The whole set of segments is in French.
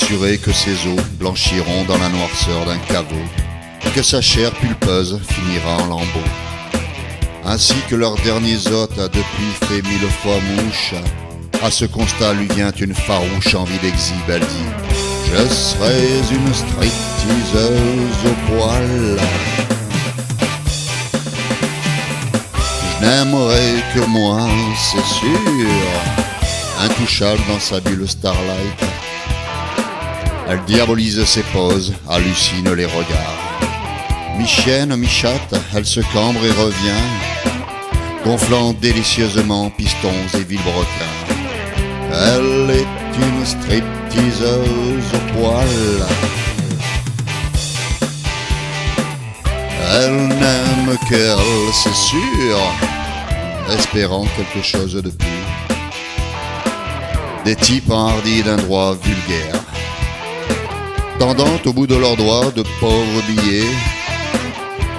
assuré que ses os blanchiront dans la noirceur d'un caveau, et que sa chair pulpeuse finira en lambeaux. Ainsi que leurs derniers hôtes a depuis fait 1000 fois mouche, à ce constat lui vient une farouche envie d'exhibe. Elle dit: je serais une stripteaseuse au poil. Je n'aimerais que moi, c'est sûr, intouchable dans sa bulle starlight. Elle diabolise ses poses, hallucine les regards. Mi-chienne, mi-chatte, elle se cambre et revient, gonflant délicieusement pistons et vilebrequins. Elle est une stripteaseuse au poil. Elle n'aime qu'elle, c'est sûr, espérant quelque chose de plus. Des types enhardis d'un droit vulgaire, tendant au bout de leurs doigts de pauvres billets,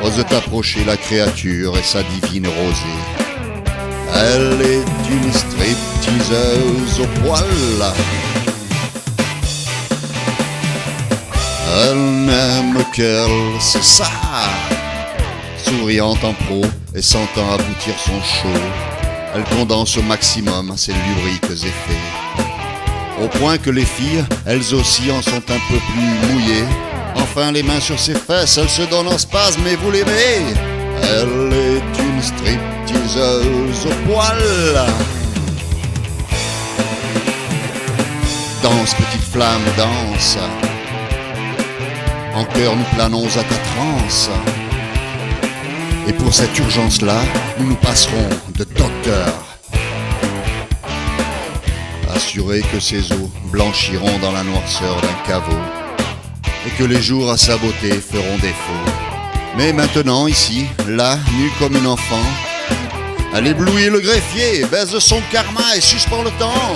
osent approcher la créature et sa divine rosée. Elle est une stripteaseuse au poil. Elle n'aime qu'elle, c'est ça. Souriante en pro et sentant aboutir son show, elle condense au maximum ses lubriques effets, au point que les filles, elles aussi, en sont un peu plus mouillées. Enfin les mains sur ses fesses, elle se donne en spasme et vous l'aimez. Elle est une stripteaseuse au poil. Danse, petite flamme, danse. En cœur nous planons à ta transe. Et pour cette urgence-là, nous passerons de docteur. Assuré que ses os blanchiront dans la noirceur d'un caveau, et que les jours à sa beauté feront défaut. Mais maintenant, ici, là, nue comme une enfant, elle éblouit le greffier, baise son karma et suspend le temps.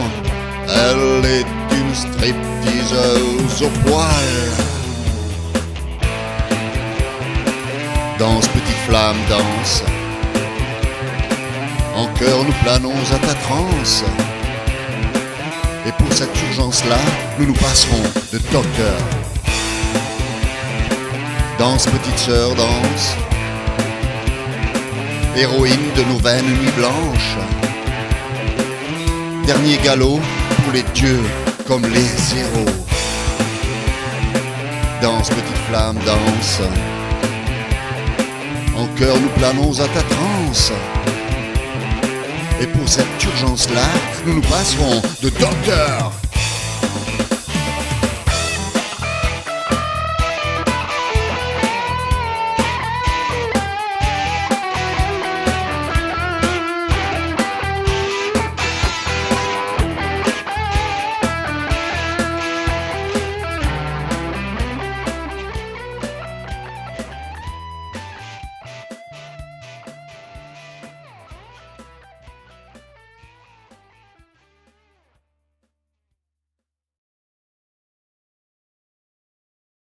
Elle est une stripteaseuse au poil. Danse, petite flamme, danse. En cœur, nous planons à ta transe. Et pour cette urgence-là, nous passerons de docteur. Danse, petite sœur, danse. Héroïne de nos vaines nuits blanches. Dernier galop pour les dieux comme les héros. Danse, petite flamme, danse. En cœur, nous planons à ta transe. Et pour cette urgence-là, nous passerons de docteur